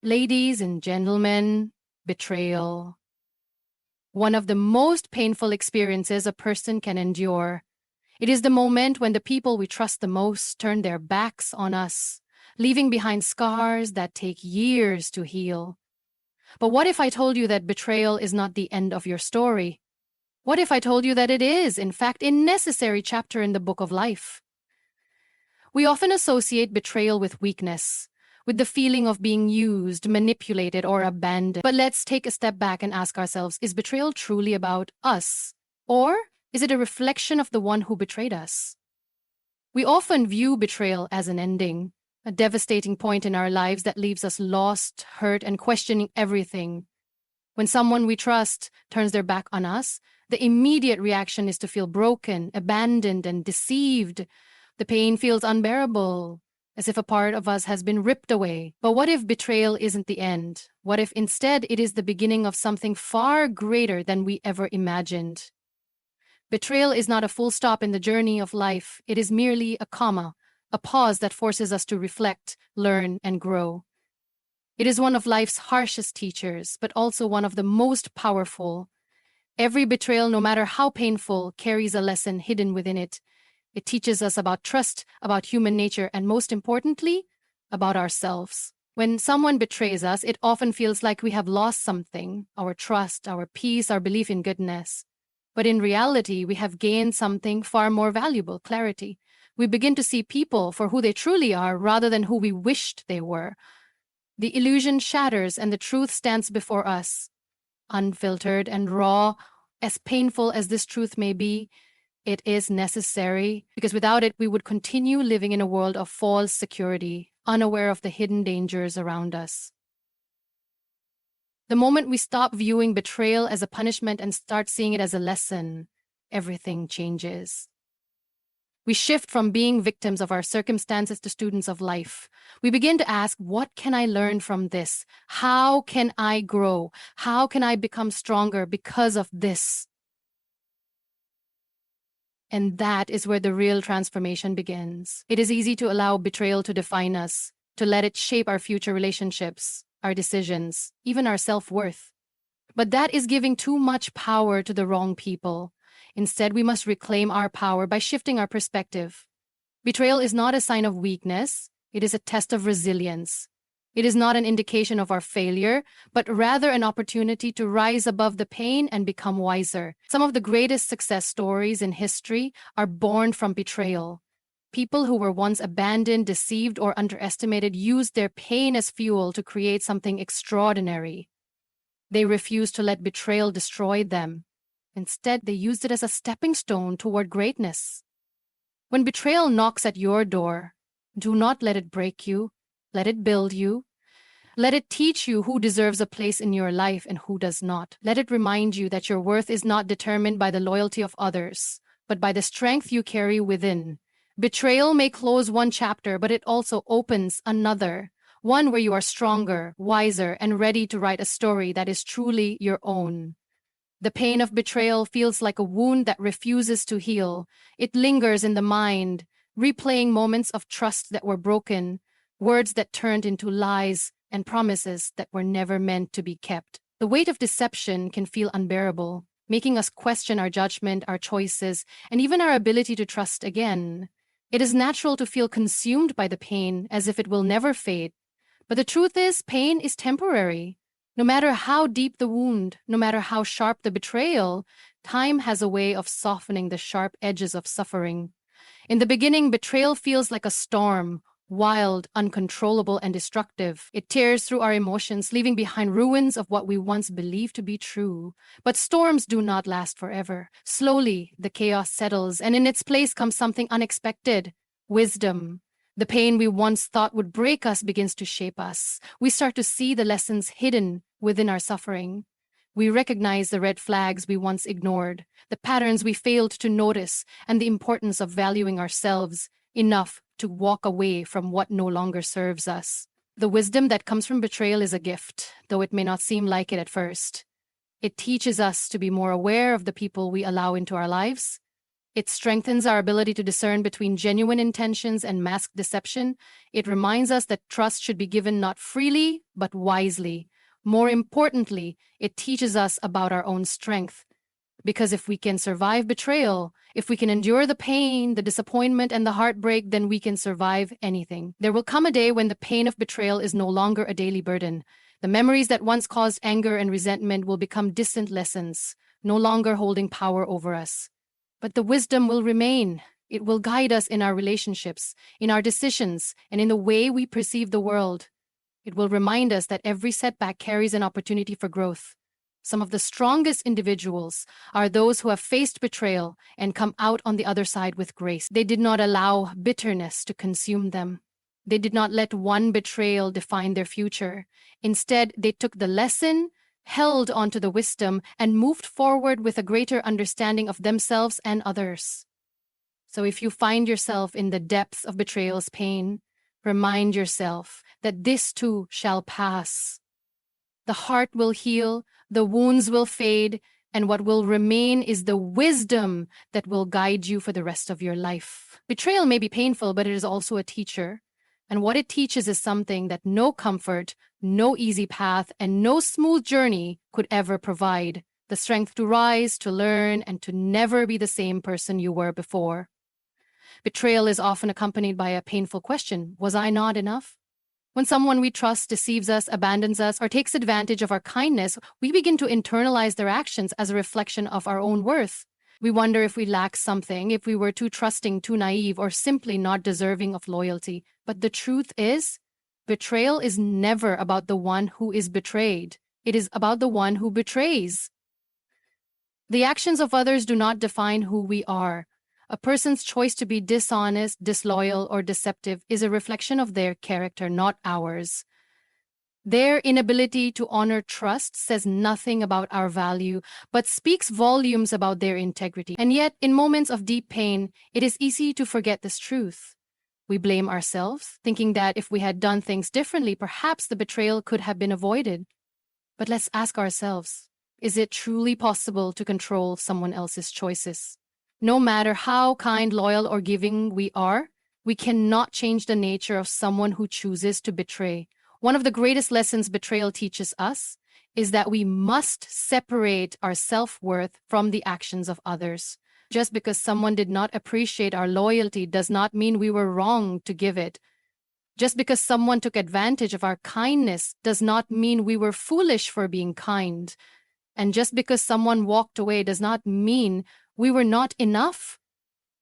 Ladies and gentlemen, betrayal. One of the most painful experiences a person can endure. It is the moment when the people we trust the most turn their backs on us, leaving behind scars that take years to heal. But what if I told you that betrayal is not the end of your story? What if I told you that it is, in fact, a necessary chapter in the book of life? We often associate betrayal with weakness, with the feeling of being used, manipulated, or abandoned. But let's take a step back and ask ourselves, is betrayal truly about us? Or is it a reflection of the one who betrayed us? We often view betrayal as an ending, a devastating point in our lives that leaves us lost, hurt, and questioning everything. When someone we trust turns their back on us, the immediate reaction is to feel broken, abandoned, and deceived. The pain feels unbearable, as if a part of us has been ripped away. But what if betrayal isn't the end? What if instead it is the beginning of something far greater than we ever imagined? Betrayal is not a full stop in the journey of life. It is merely a comma, a pause that forces us to reflect, learn, and grow. It is one of life's harshest teachers, but also one of the most powerful. Every betrayal, no matter how painful, carries a lesson hidden within it. It teaches us about trust, about human nature, and most importantly, about ourselves. When someone betrays us, it often feels like we have lost something, our trust, our peace, our belief in goodness. But in reality, we have gained something far more valuable, clarity. We begin to see people for who they truly are rather than who we wished they were. The illusion shatters and the truth stands before us. Unfiltered and raw, as painful as this truth may be, it is necessary, because without it, we would continue living in a world of false security, unaware of the hidden dangers around us. The moment we stop viewing betrayal as a punishment and start seeing it as a lesson, everything changes. We shift from being victims of our circumstances to students of life. We begin to ask, what can I learn from this? How can I grow? How can I become stronger because of this? And that is where the real transformation begins. It is easy to allow betrayal to define us, to let it shape our future relationships, our decisions, even our self-worth. But that is giving too much power to the wrong people. Instead, we must reclaim our power by shifting our perspective. Betrayal is not a sign of weakness, it is a test of resilience. It is not an indication of our failure, but rather an opportunity to rise above the pain and become wiser. Some of the greatest success stories in history are born from betrayal. People who were once abandoned, deceived, or underestimated used their pain as fuel to create something extraordinary. They refused to let betrayal destroy them. Instead, they used it as a stepping stone toward greatness. When betrayal knocks at your door, do not let it break you. Let it build you. Let it teach you who deserves a place in your life and who does not. Let it remind you that your worth is not determined by the loyalty of others, but by the strength you carry within. Betrayal may close one chapter, but it also opens another, one where you are stronger, wiser, and ready to write a story that is truly your own. The pain of betrayal feels like a wound that refuses to heal. It lingers in the mind, replaying moments of trust that were broken, words that turned into lies, and promises that were never meant to be kept. The weight of deception can feel unbearable, making us question our judgment, our choices, and even our ability to trust again. It is natural to feel consumed by the pain, as if it will never fade. But the truth is, pain is temporary. No matter how deep the wound, no matter how sharp the betrayal, time has a way of softening the sharp edges of suffering. In the beginning, betrayal feels like a storm, wild, uncontrollable, and destructive. It tears through our emotions, leaving behind ruins of what we once believed to be true. But storms do not last forever. Slowly, the chaos settles, and in its place comes something unexpected: wisdom. The pain we once thought would break us begins to shape us. We start to see the lessons hidden within our suffering. We recognize the red flags we once ignored, the patterns we failed to notice, and the importance of valuing ourselves enough to walk away from what no longer serves us. The wisdom that comes from betrayal is a gift, though it may not seem like it at first. It teaches us to be more aware of the people we allow into our lives, It strengthens our ability to discern between genuine intentions and masked deception. It reminds us that trust should be given not freely, but wisely. More importantly, it teaches us about our own strength. Because if we can survive betrayal, if we can endure the pain, the disappointment, and the heartbreak, then we can survive anything. There will come a day when the pain of betrayal is no longer a daily burden. The memories that once caused anger and resentment will become distant lessons, no longer holding power over us. But the wisdom will remain. It will guide us in our relationships, in our decisions, and in the way we perceive the world. It will remind us that every setback carries an opportunity for growth. Some of the strongest individuals are those who have faced betrayal and come out on the other side with grace. They did not allow bitterness to consume them. They did not let one betrayal define their future. Instead, they took the lesson, held onto the wisdom, and moved forward with a greater understanding of themselves and others. So if you find yourself in the depths of betrayal's pain, remind yourself that this too shall pass. The heart will heal, the wounds will fade, and what will remain is the wisdom that will guide you for the rest of your life. Betrayal may be painful, but it is also a teacher. And what it teaches is something that no comfort, no easy path, and no smooth journey could ever provide: the strength to rise, to learn, and to never be the same person you were before. Betrayal is often accompanied by a painful question: was I not enough? When someone we trust deceives us, abandons us, or takes advantage of our kindness, we begin to internalize their actions as a reflection of our own worth. We wonder if we lack something, if we were too trusting, too naive, or simply not deserving of loyalty. But the truth is, betrayal is never about the one who is betrayed. It is about the one who betrays. The actions of others do not define who we are. A person's choice to be dishonest, disloyal, or deceptive is a reflection of their character, not ours. Their inability to honor trust says nothing about our value, but speaks volumes about their integrity. And yet, in moments of deep pain, it is easy to forget this truth. We blame ourselves, thinking that if we had done things differently, perhaps the betrayal could have been avoided. But let's ask ourselves, is it truly possible to control someone else's choices? No matter how kind, loyal, or giving we are, we cannot change the nature of someone who chooses to betray. One of the greatest lessons betrayal teaches us is that we must separate our self-worth from the actions of others. Just because someone did not appreciate our loyalty does not mean we were wrong to give it. Just because someone took advantage of our kindness does not mean we were foolish for being kind. And just because someone walked away does not mean we were not enough.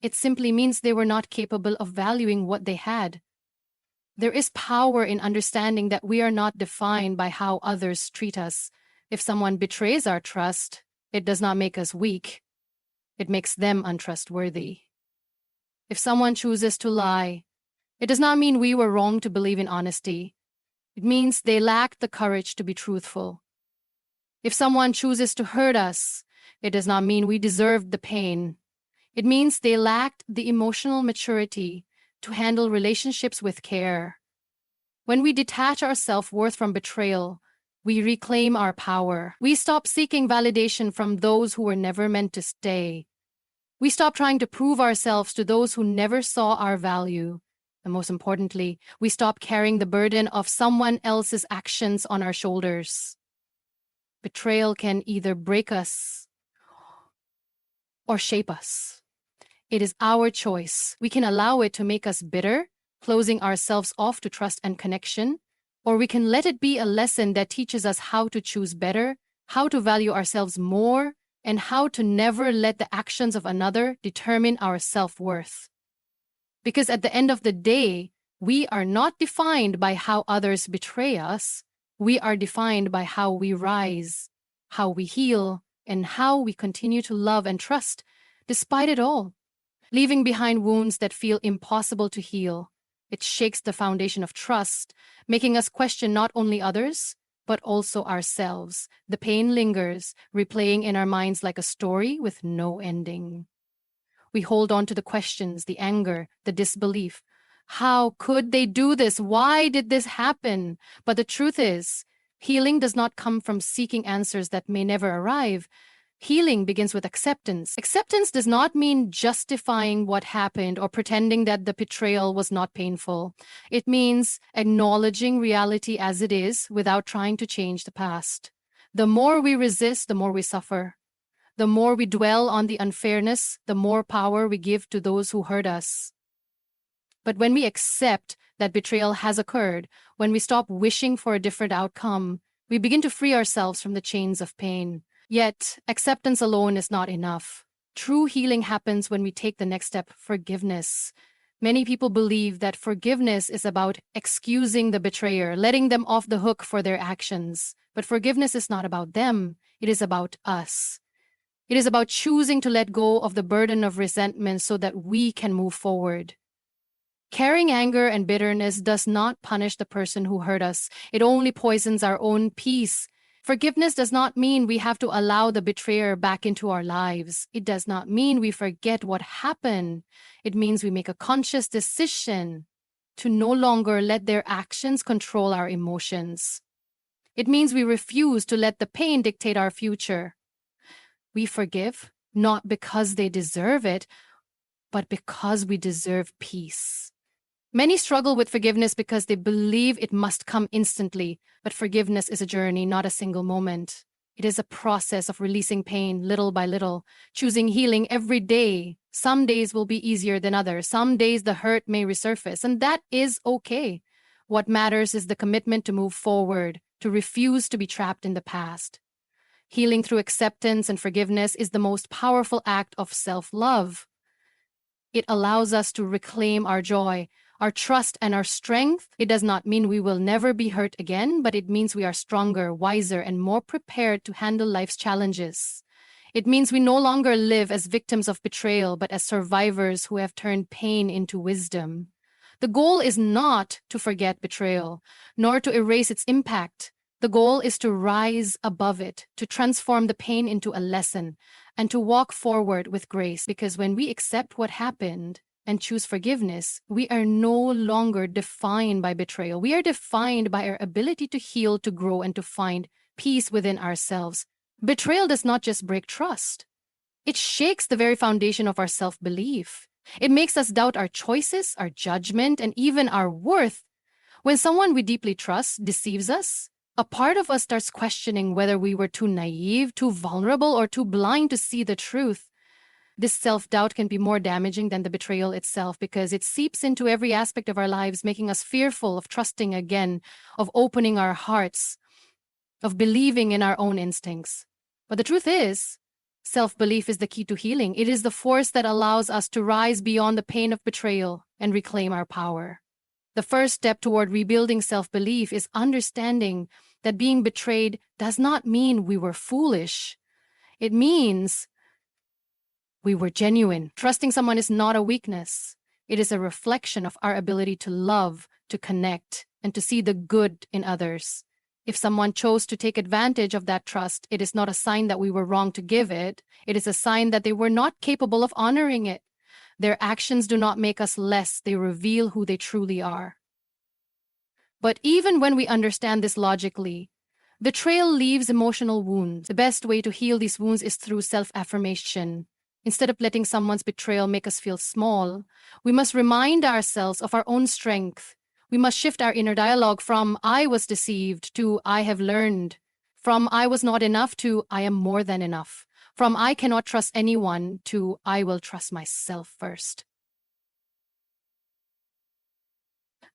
It simply means they were not capable of valuing what they had. There is power in understanding that we are not defined by how others treat us. If someone betrays our trust, it does not make us weak. It makes them untrustworthy. If someone chooses to lie, it does not mean we were wrong to believe in honesty. It means they lacked the courage to be truthful. If someone chooses to hurt us, it does not mean we deserved the pain. It means they lacked the emotional maturity to handle relationships with care. When we detach our self-worth from betrayal, we reclaim our power. We stop seeking validation from those who were never meant to stay. We stop trying to prove ourselves to those who never saw our value. And most importantly, we stop carrying the burden of someone else's actions on our shoulders. Betrayal can either break us or shape us. It is our choice. We can allow it to make us bitter, closing ourselves off to trust and connection, or we can let it be a lesson that teaches us how to choose better, how to value ourselves more, and how to never let the actions of another determine our self-worth. Because at the end of the day, we are not defined by how others betray us. We are defined by how we rise, how we heal, and how we continue to love and trust despite it all. Leaving behind wounds that feel impossible to heal, it shakes the foundation of trust, making us question not only others, but also ourselves. The pain lingers, replaying in our minds like a story with no ending. We hold on to the questions, the anger, the disbelief. How could they do this? Why did this happen? But the truth is, healing does not come from seeking answers that may never arrive. Healing begins with acceptance. Acceptance does not mean justifying what happened or pretending that the betrayal was not painful. It means acknowledging reality as it is without trying to change the past. The more we resist, the more we suffer. The more we dwell on the unfairness, the more power we give to those who hurt us. But when we accept that betrayal has occurred, when we stop wishing for a different outcome, we begin to free ourselves from the chains of pain. Yet, acceptance alone is not enough. True healing happens when we take the next step, forgiveness. Many people believe that forgiveness is about excusing the betrayer, letting them off the hook for their actions. But forgiveness is not about them, it is about us. It is about choosing to let go of the burden of resentment so that we can move forward. Carrying anger and bitterness does not punish the person who hurt us. It only poisons our own peace. Forgiveness does not mean we have to allow the betrayer back into our lives. It does not mean we forget what happened. It means we make a conscious decision to no longer let their actions control our emotions. It means we refuse to let the pain dictate our future. We forgive not because they deserve it, but because we deserve peace. Many struggle with forgiveness because they believe it must come instantly, but forgiveness is a journey, not a single moment. It is a process of releasing pain little by little, choosing healing every day. Some days will be easier than others. Some days the hurt may resurface, and that is okay. What matters is the commitment to move forward, to refuse to be trapped in the past. Healing through acceptance and forgiveness is the most powerful act of self-love. It allows us to reclaim our joy, our trust, and our strength. It does not mean we will never be hurt again, but it means we are stronger, wiser, and more prepared to handle life's challenges. It means we no longer live as victims of betrayal, but as survivors who have turned pain into wisdom. The goal is not to forget betrayal, nor to erase its impact. The goal is to rise above it, to transform the pain into a lesson, and to walk forward with grace. Because when we accept what happened and choose forgiveness, we are no longer defined by betrayal. We are defined by our ability to heal, to grow, and to find peace within ourselves. Betrayal does not just break trust. It shakes the very foundation of our self-belief. It makes us doubt our choices, our judgment, and even our worth. When someone we deeply trust deceives us, a part of us starts questioning whether we were too naive, too vulnerable, or too blind to see the truth. This self-doubt can be more damaging than the betrayal itself because it seeps into every aspect of our lives, making us fearful of trusting again, of opening our hearts, of believing in our own instincts. But the truth is, self-belief is the key to healing. It is the force that allows us to rise beyond the pain of betrayal and reclaim our power. The first step toward rebuilding self-belief is understanding that being betrayed does not mean we were foolish. It means we were genuine. Trusting someone is not a weakness. It is a reflection of our ability to love, to connect, and to see the good in others. If someone chose to take advantage of that trust, it is not a sign that we were wrong to give it. It is a sign that they were not capable of honoring it. Their actions do not make us less. They reveal who they truly are. But even when we understand this logically, betrayal leaves emotional wounds. The best way to heal these wounds is through self-affirmation. Instead of letting someone's betrayal make us feel small, we must remind ourselves of our own strength. We must shift our inner dialogue from "I was deceived" to "I have learned," from "I was not enough" to "I am more than enough," from "I cannot trust anyone" to "I will trust myself first."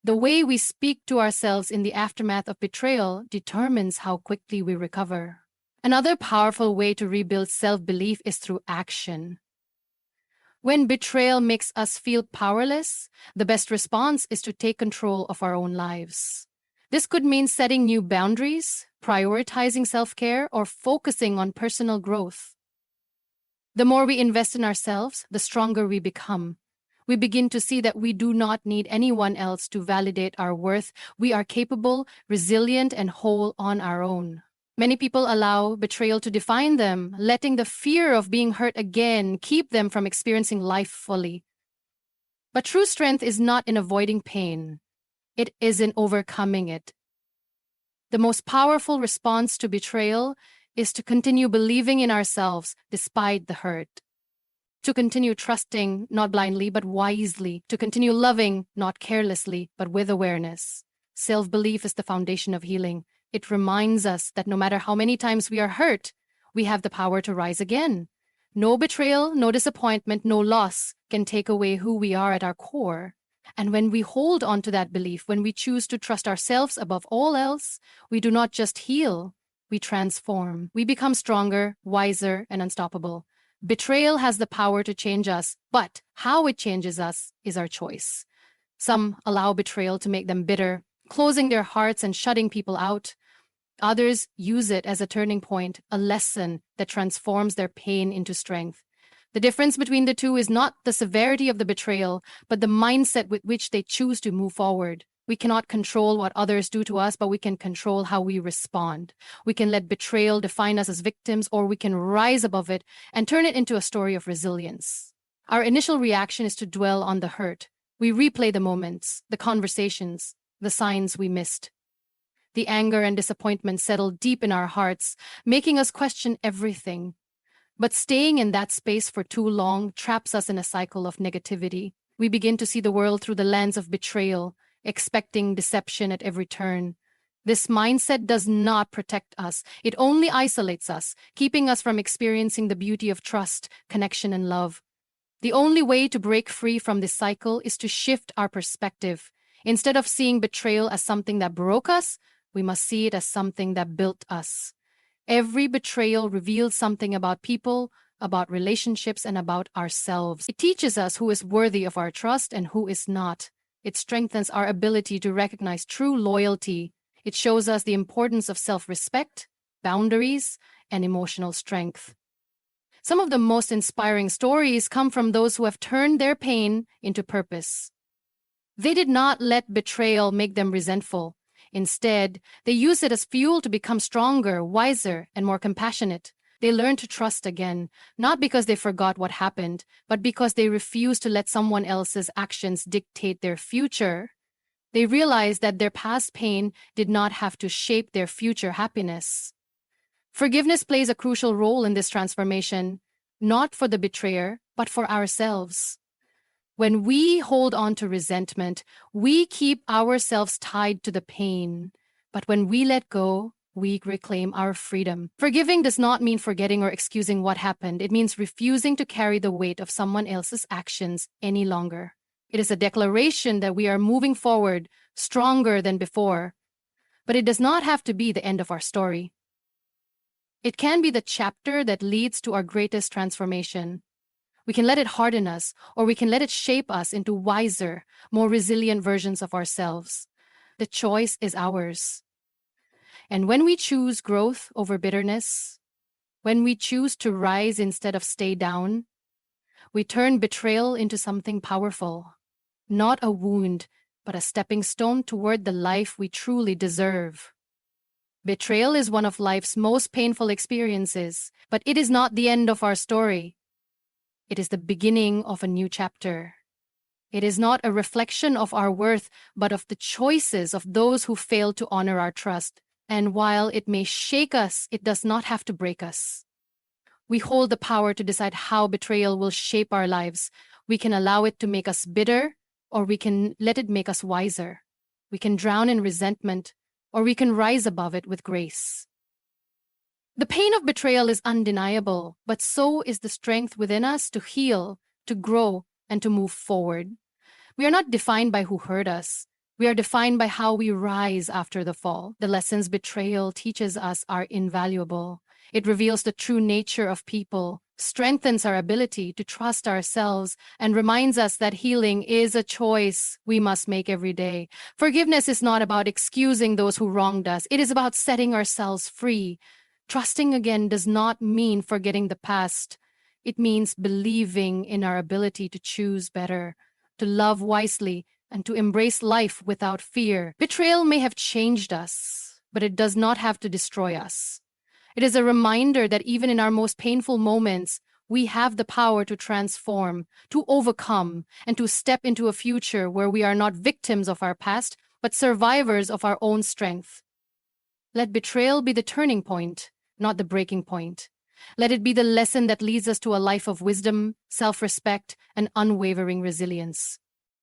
The way we speak to ourselves in the aftermath of betrayal determines how quickly we recover. Another powerful way to rebuild self-belief is through action. When betrayal makes us feel powerless, the best response is to take control of our own lives. This could mean setting new boundaries, prioritizing self-care, or focusing on personal growth. The more we invest in ourselves, the stronger we become. We begin to see that we do not need anyone else to validate our worth. We are capable, resilient, and whole on our own. Many people allow betrayal to define them, letting the fear of being hurt again keep them from experiencing life fully. But true strength is not in avoiding pain. It is in overcoming it. The most powerful response to betrayal is to continue believing in ourselves despite the hurt, to continue trusting not blindly but wisely, to continue loving not carelessly but with awareness. Self-belief is the foundation of healing. It reminds us that no matter how many times we are hurt, we have the power to rise again. No betrayal, no disappointment, no loss can take away who we are at our core. And when we hold on to that belief, when we choose to trust ourselves above all else, we do not just heal, we transform. We become stronger, wiser, and unstoppable. Betrayal has the power to change us, but how it changes us is our choice. Some allow betrayal to make them bitter, closing their hearts and shutting people out. Others use it as a turning point, a lesson that transforms their pain into strength. The difference between the two is not the severity of the betrayal, but the mindset with which they choose to move forward. We cannot control what others do to us, but we can control how we respond. We can let betrayal define us as victims, or we can rise above it and turn it into a story of resilience. Our initial reaction is to dwell on the hurt. We replay the moments, the conversations, the signs we missed. The anger and disappointment settle deep in our hearts, making us question everything. But staying in that space for too long traps us in a cycle of negativity. We begin to see the world through the lens of betrayal, expecting deception at every turn. This mindset does not protect us. It only isolates us, keeping us from experiencing the beauty of trust, connection, and love. The only way to break free from this cycle is to shift our perspective. Instead of seeing betrayal as something that broke us, we must see it as something that built us. Every betrayal reveals something about people, about relationships, and about ourselves. It teaches us who is worthy of our trust and who is not. It strengthens our ability to recognize true loyalty. It shows us the importance of self-respect, boundaries, and emotional strength. Some of the most inspiring stories come from those who have turned their pain into purpose. They did not let betrayal make them resentful. Instead, they used it as fuel to become stronger, wiser, and more compassionate. They learned to trust again, not because they forgot what happened, but because they refused to let someone else's actions dictate their future. They realized that their past pain did not have to shape their future happiness. Forgiveness plays a crucial role in this transformation, not for the betrayer, but for ourselves. When we hold on to resentment, we keep ourselves tied to the pain. But when we let go, we reclaim our freedom. Forgiving does not mean forgetting or excusing what happened. It means refusing to carry the weight of someone else's actions any longer. It is a declaration that we are moving forward, stronger than before. But it does not have to be the end of our story. It can be the chapter that leads to our greatest transformation. We can let it harden us, or we can let it shape us into wiser, more resilient versions of ourselves. The choice is ours. And when we choose growth over bitterness, when we choose to rise instead of stay down, we turn betrayal into something powerful. Not a wound, but a stepping stone toward the life we truly deserve. Betrayal is one of life's most painful experiences, but it is not the end of our story. It is the beginning of a new chapter. It is not a reflection of our worth, but of the choices of those who failed to honor our trust. And while it may shake us, it does not have to break us. We hold the power to decide how betrayal will shape our lives. We can allow it to make us bitter, or we can let it make us wiser. We can drown in resentment, or we can rise above it with grace. The pain of betrayal is undeniable, but so is the strength within us to heal, to grow, and to move forward. We are not defined by who hurt us. We are defined by how we rise after the fall. The lessons betrayal teaches us are invaluable. It reveals the true nature of people, strengthens our ability to trust ourselves, and reminds us that healing is a choice we must make every day. Forgiveness is not about excusing those who wronged us. It is about setting ourselves free. Trusting again does not mean forgetting the past. It means believing in our ability to choose better, to love wisely, and to embrace life without fear. Betrayal may have changed us, but it does not have to destroy us. It is a reminder that even in our most painful moments, we have the power to transform, to overcome, and to step into a future where we are not victims of our past, but survivors of our own strength. Let betrayal be the turning point, not the breaking point. Let it be the lesson that leads us to a life of wisdom, self respect, and unwavering resilience.